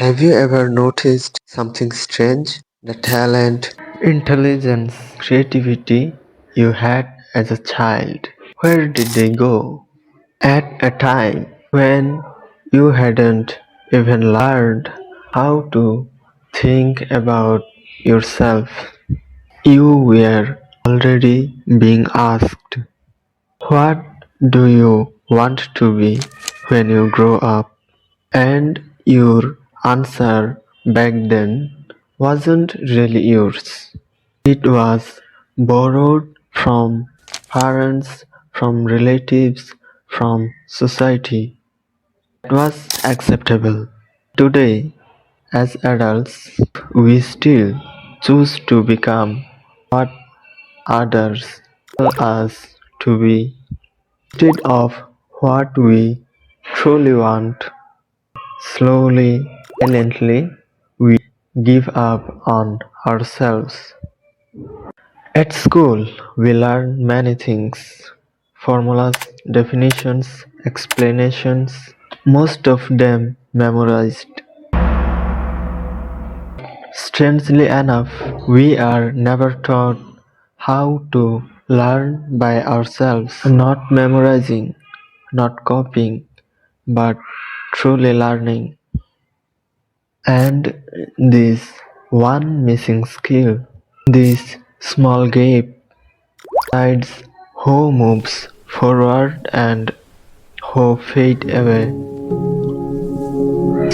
Have you ever noticed something strange? The talent, intelligence, creativity you had as a child. Where did they go? At a time when you hadn't even learned how to think about yourself, you were already being asked, what do you want to be when you grow up? And your answer back then wasn't really yours. It was borrowed from parents, from relatives, from society. It was acceptable. Today, as adults, we still choose to become what others tell us to be instead of what we truly want. Slowly, silently, we give up on ourselves. At school, we learn many things: formulas, definitions, explanations, most of them memorized. Strangely enough, we are never taught how to learn by ourselves, not memorizing, not copying, but truly learning. And this one missing skill, this small gap, decides who moves forward and who fade away.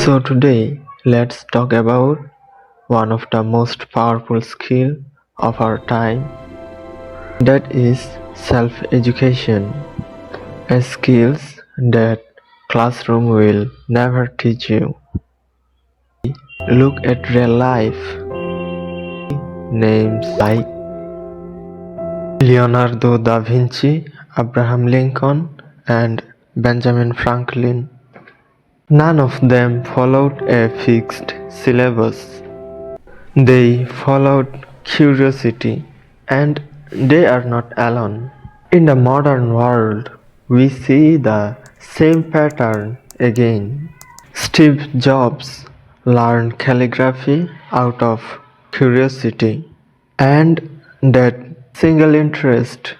So today, let's talk about one of the most powerful skills of our time, that is self-education, a skills that classroom will never teach you. Look at real life. Names like Leonardo da Vinci, Abraham Lincoln, and Benjamin Franklin. None of them followed a fixed syllabus. They followed curiosity, and they are not alone. In the modern world, we see the same pattern again. Steve Jobs learned calligraphy out of curiosity, and that single interest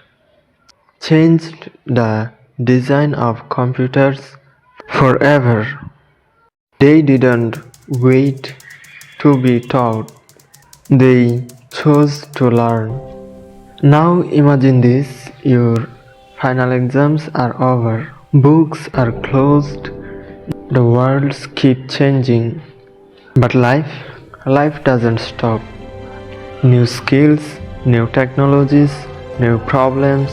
changed the design of computers forever. They didn't wait to be taught, they chose to learn. Now imagine this, your final exams are over, books are closed, the worlds keep changing. But life doesn't stop. New skills, new technologies, new problems.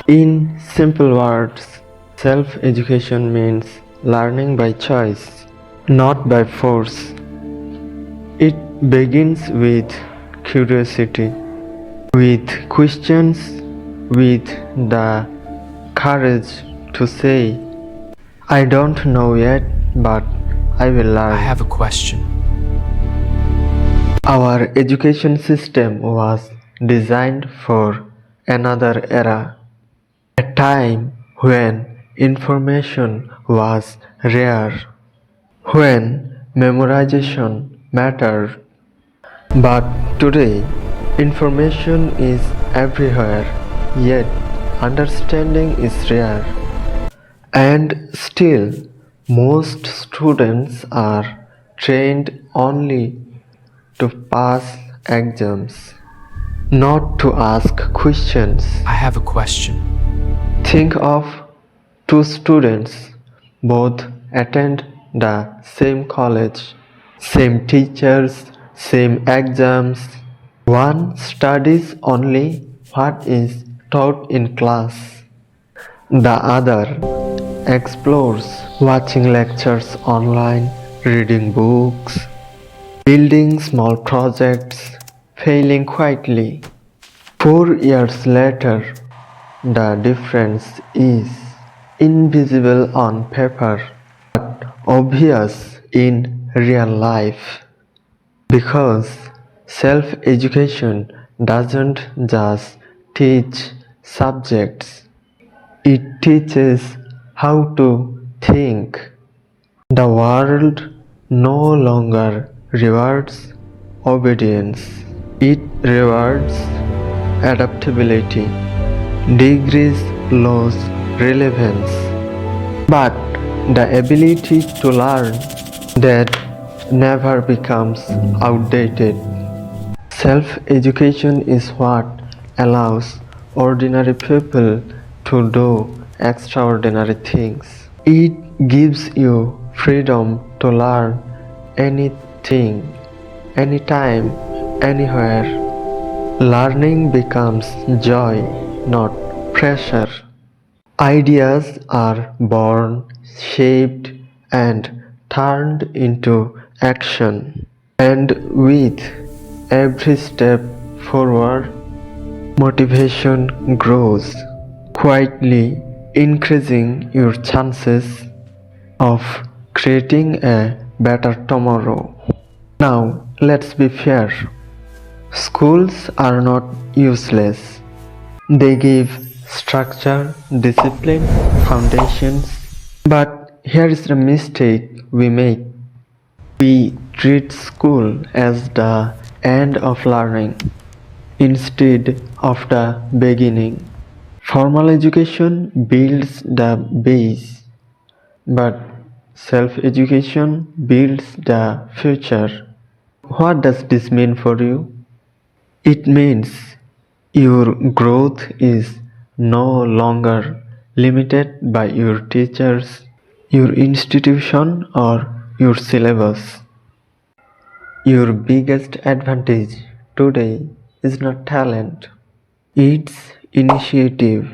In simple words, self-education means learning by choice, not by force. It begins with curiosity, with questions, with the courage to say, I don't know yet, but I will learn. I have a question. Our education system was designed for another era, a time when information was rare, when memorization mattered. But today, information is everywhere, yet understanding is rare. And still, most students are trained only to pass exams, not to ask questions. I have a question. Think of two students, both attend the same college, same teachers, same exams. One studies only what is taught in class. The other explores, watching lectures online, reading books, building small projects, failing quietly. 4 years later, the difference is invisible on paper, obvious in real life. Because self-education doesn't just teach subjects, it teaches how to think. The world no longer rewards obedience. It rewards adaptability. Degrees lose relevance, but the ability to learn that never becomes outdated. Self-education is what allows ordinary people to do extraordinary things. It gives you freedom to learn anything, anytime, anywhere. Learning becomes joy, not pressure. Ideas are born, shaped, and turned into action. And with every step forward, motivation grows, quietly increasing your chances of creating a better tomorrow. Now, let's be fair. Schools are not useless. They give structure, discipline, foundations. But here is the mistake we make. We treat school as the end of learning instead of the beginning. Formal education builds the base, but self education builds the future. What does this mean for you? It means your growth is no longer limited by your teachers, your institution, or your syllabus. Your biggest advantage today is not talent, it's initiative.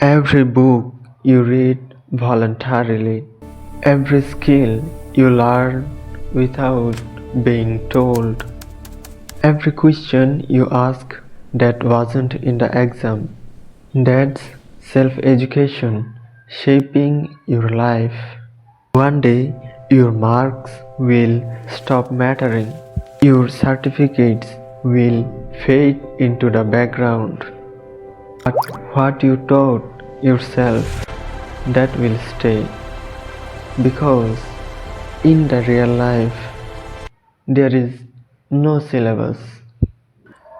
Every book you read voluntarily, every skill you learn without being told, every question you ask that wasn't in the exam. That's self education shaping your life. One day your marks will stop mattering. Your certificates will fade into the background. But what you taught yourself, that will stay. Because in the real life, there is no syllabus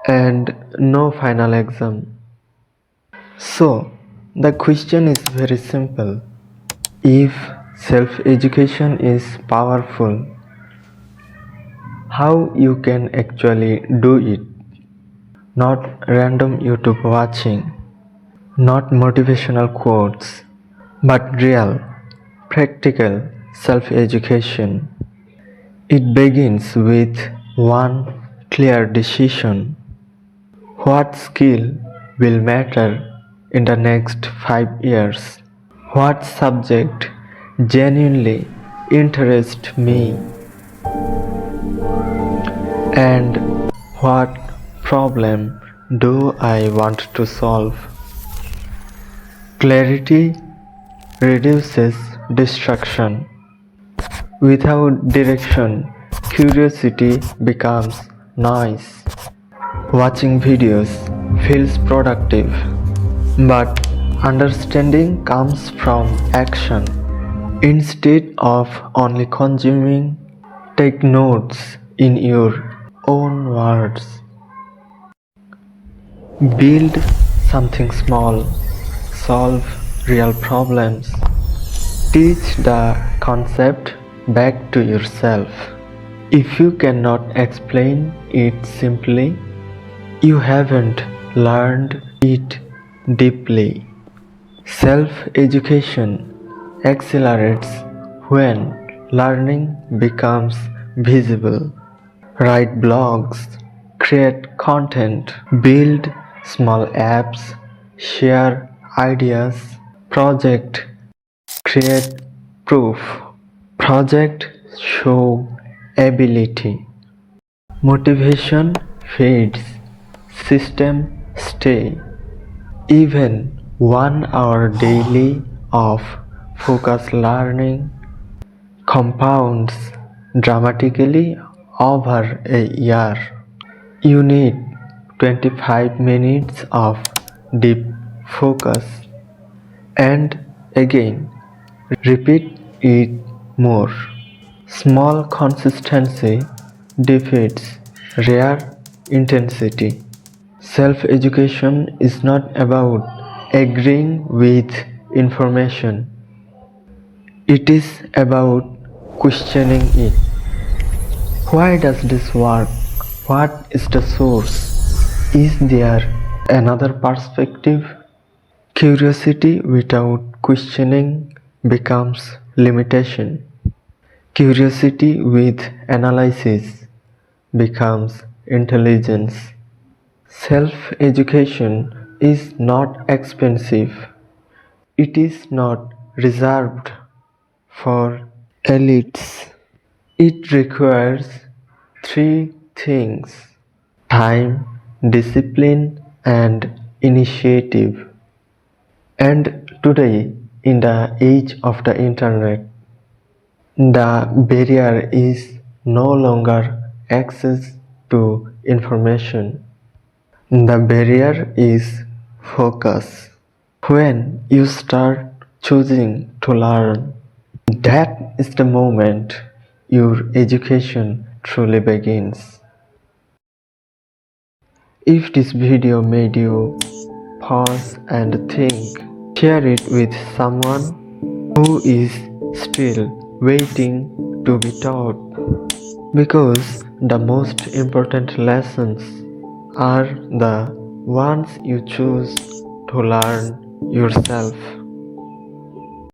and no final exam. So, the question is very simple. If self-education is powerful, how you can actually do it? Not random YouTube watching, not motivational quotes, but real, practical self-education. It begins with one clear decision. What skill will matter in the next 5 years? What subject genuinely interests me? And what problem do I want to solve? Clarity reduces distraction. Without direction, curiosity becomes noise. Watching videos feels productive, but understanding comes from action. Instead of only consuming, take notes in your own words. Build something small, solve real problems, teach the concept back to yourself. If you cannot explain it simply, you haven't learned it deeply. Self-education accelerates when learning becomes visible. Write blogs, create content, build small apps, share ideas, project, create proof. Project show ability. Motivation fades, system stay. Even 1 hour daily of focused learning compounds dramatically over a year. You need 25 minutes of deep focus and again repeat it more. Small consistency defeats rare intensity. Self-education is not about agreeing with information. It is about questioning it. Why does this work? What is the source? Is there another perspective? Curiosity without questioning becomes limitation. Curiosity with analysis becomes intelligence. Self-education is not expensive. It is not reserved for elites. It requires three things: time, discipline, and initiative. And today, in the age of the internet, the barrier is no longer access to information. The barrier is focus. When you start choosing to learn, that is the moment your education truly begins. If this video made you pause and think, share it with someone who is still waiting to be taught. Because the most important lessons are the ones you choose to learn yourself.